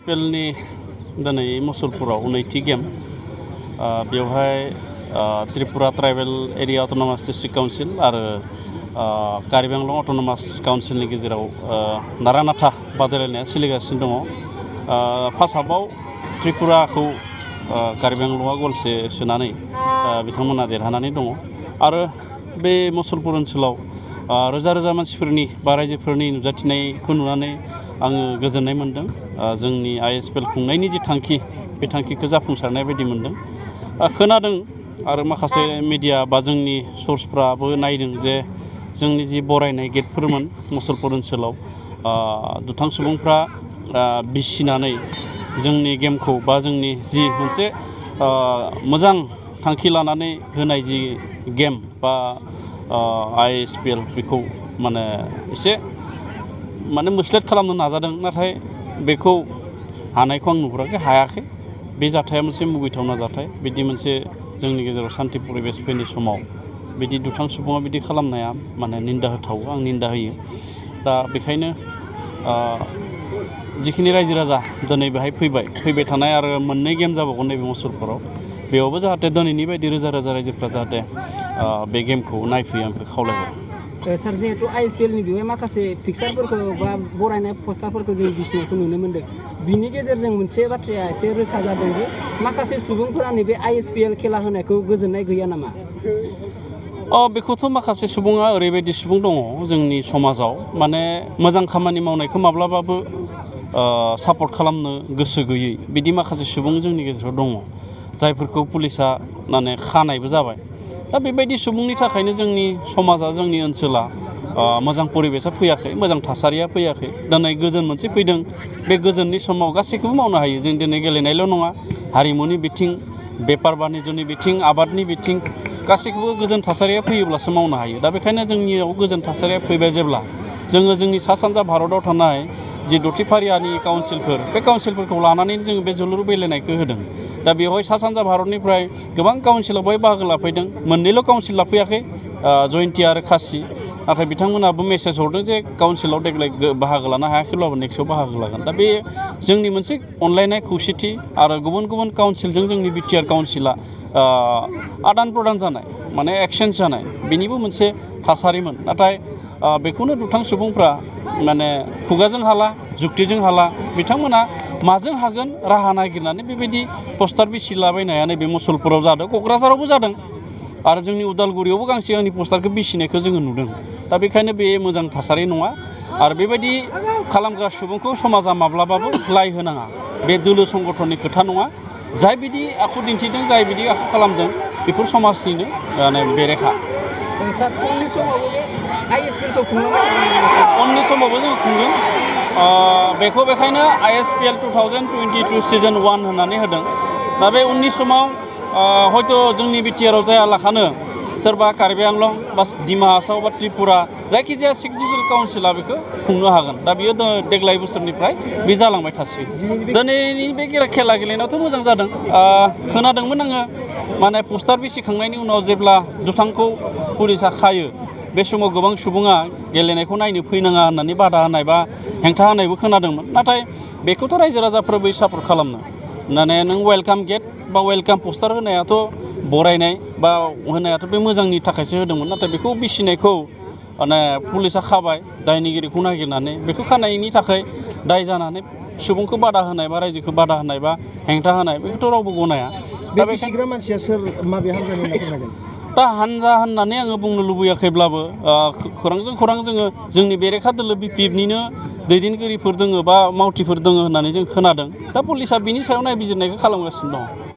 आइएसपिएलनि दिनै मुसलपुराव नैथि गेम बेवहाय Tripura tribal area autonomous district council आरो कार्बि आंलं अट'नमास काउन्सिलनि गेजेराव नारा-नाथा बादायलायनाया सोलिगासिनो दङ। फार्स्ट हाफआव त्रिपुराखौ कार्बि आंलंआ गलसे सोनानै बिथांमोना देरहानानै दङ आरो बे मुसलपुर ओनसोलाव रोजा रोजा मानसिफोरनि बा रायजोफोरनि नुजाथिनायखौ नुनानै आङो गोजोननाय मोन्दों। जोंनि आइएसपिएल खुंनायनि जि थांखि बे थांखिखौ जाफुंसारनाय बायदि मोन्दों। खोनादों आरो माखासे मिडिया बा जोंनि सर्सफ्राबो नायदों जे जोंनि जि बरायनाय गेटफोरमोन मुसलपुर ओनसोलाव दुथां सुबुंफ्रा बिसिनानै जोंनि गेमखौ बा जोंनि जि मोनसे मोजां थांखि लानानै होनाय जि गेम बा आइएसपिएल बेखौ एसे मिसलेट खालामनो नाजादों, नाथाय बेखौ हानायखौ आं नुहुराखै, हायाखै। बे जाथाया मोनसे मुगैथावना जाथाय। बिदि मोनसे जोंनि गेजेराव सान्थि परिबेस फैनाय समाव बिदि दुथां सुबुङा बिदि खालामनाया निन्दा होथावो, आं निन्दा होयो। दा बेखायनो जिखिनि रायजो राजा दिनै बेहाय फैबाय थानाय आरो मोननै गेम जाबावगोन नैबे मुसलपुराव, बेयावबो जाहाथे दिनैनि बायदि रोजा रोजा रायजोफ्रा जाहाथे बे गेमखौ नायफैयो आं बेखौ खावलायहरो। सार, जिहेतु आइएसपिएलनि बेवहाय माखासे फिक्सारफोरखौ बा बरायनाय पस्टारफोरखौ जों बिसिनायखौ नुनो मोन्दों। बिनि गेजेरजों मोनसे बाथ्राया एसे रोखा जादों दि माखासे सुबुंफोरा नैबे आइएसपिएल खेला होनायखौ गोजोननाय गैया नामा? बेखौथ' माखासे सुबुङा ओरैबायदि सुबुं दङ जोंनि समाजाव, मोजां खामानि मावनायखौ माब्लाबाबो सापर्ट खालामनो गोसो गैयै बिदि माखासे सुबुं जोंनि गेजेराव दङ, जायफोरखौ पुलिसा खानायबो जाबाय। दा बेबायदि सुबुंनि थाखायनो जोंनि समाजा, जोंनि ओनसोला मोजां परिबेसा फैयाखै, मोजां थासारिया फैयाखै। दिनै गोजोन मोनसे फैदों। बे गोजोननि समाव गासैखौबो मावनो हायो। जों दिनै गेलेनायल' नङा, हारिमुनि बिथिं, बेपार बानिज्यनि बिथिं, आबादनि बिथिं, गासैखौबो गोजोन थासारिया फैयोब्लासो मावनो हायो। दा बेखायनो जोंनियाव गोजोन थासारिया फैबाय जेब्ला जोङो जोंनि सा सानजा भारताव थानाय जि दथि फारियानि काउन्सिलफोर, बे काउन्सिलफोरखौ लानानै जोङो बे जोलुर गेलेनायखौ होदों। दा बेवहाय सा सानजा भारतनिफ्राय गोबां काउन्सिलाव बेवहाय बाहागो लाफैदों। मोननैल' काउन्सिल लाफैयाखै, जयन्ती आरो खासि। नाथाय बिथांमोनाबो मेसेज हरदों जे काउन्सिलाव देग्लाय बाहागो लानो हायाखैब्लाबो नेक्स्टआव बाहागो लागोन। दा बे जोंनि मोनसे अनलायनाय खौसेथि आरो गुबुन गुबुन काउन्सिलजों जोंनि बिटिआर काउन्सिला आदान प्रदान जानाय, एक्सचेन्ज जानाय, बेनिबो मोनसे थासारिमोन। नाथाय बेखौनो दुथां सुबुंफ्रा खुगाजों हाला, जुक्तिजों हाला, बिथांमोना माजों हागोन राहा नागिरनानै बेबायदि पस्टार बिसिलाबायनाया नैबे मुसलपुराव जादों, क'क्राझारावबो जादों आरो जोंनि उदालगुरियावबो गांसे गांनै पस्टारखौ बिसिनायखौ जोङो नुदों। दा बेखायनो बे मोजां थासारि नङा आरो बेबायदि खालामग्रा सुबुंखौ समाजा माब्लाबाबो लाय होनाङा। बे दोलो संगठननि खोथा नङा। जाय बिदि आखु दिन्थिदों, जाय बिदि आखु खालामदों, बेफोर समाजनिनो बेरेखा। उननि समावबो जों खुंगोन। बेखौ बेखायनो आइएसपिएल 2022 सिजन 1 होननानै होदों। दा बे उननि समाव हयथ' जोंनि बिटिआराव जायालाखानो सोरबा कार्बि आंलं बा डिमा हासाव बा त्रिपुरा जायखिजाया सिक्सटिउनेल काउन्सिला बेखौ खुंनो हागोन। दा बियो देग्लाय बोसोरनिफ्राय बे जालांबाय थासिगोन। दिनैनि बे खेला गेलेनायावथ' मोजां जादों। खोनादोंमोन आङो पस्टार बिसिखांनायनि उनाव जेब्ला दुथांखौ पुलिसा खायो, बे समाव गोबां सुबुङा गेलेनायखौ नायनो फैनाङा होननानै बादा होनाय बा हेंथा होनायबो खोनादोंमोन। नाथाय बेखौथ' रायजो राजाफोराबो सापर्ट खालामनो नों वेलकाम गेट बा वेलकाम पस्टार होनायाथ' बरायनाय बा होनायाथ' बे मोजांनि थाखायसो होदोंमोन। नाथाय बेखौ बिसिनायखौ पुलिसा खाबाय दायनिगिरिखौ नागिरनानै। बेखौ खानायनि थाखाय दाय जानानै सुबुंखौ बादा होनाय बा रायजोखौ बादा होनाय बा हेंथा होनाय, बेखौथ' रावबो गनाया। दा बिसिग्रा मानसिया सोर, माबे हान्जानि होनना फोरमायगोन? दा हानजा होननानै आङो बुंनो लुबैयाखैब्लाबो खौरांजों खौरां जोङो जोंनि बेरेखा दोलो बिपिएफनिनो दैदेनगिरिफोर दङ बा मावथिफोर दङ होननानै जों खोनादों। दा पुलिसा बिनि सायाव नायबिजिरनायखौ खालामगासिनो दङ।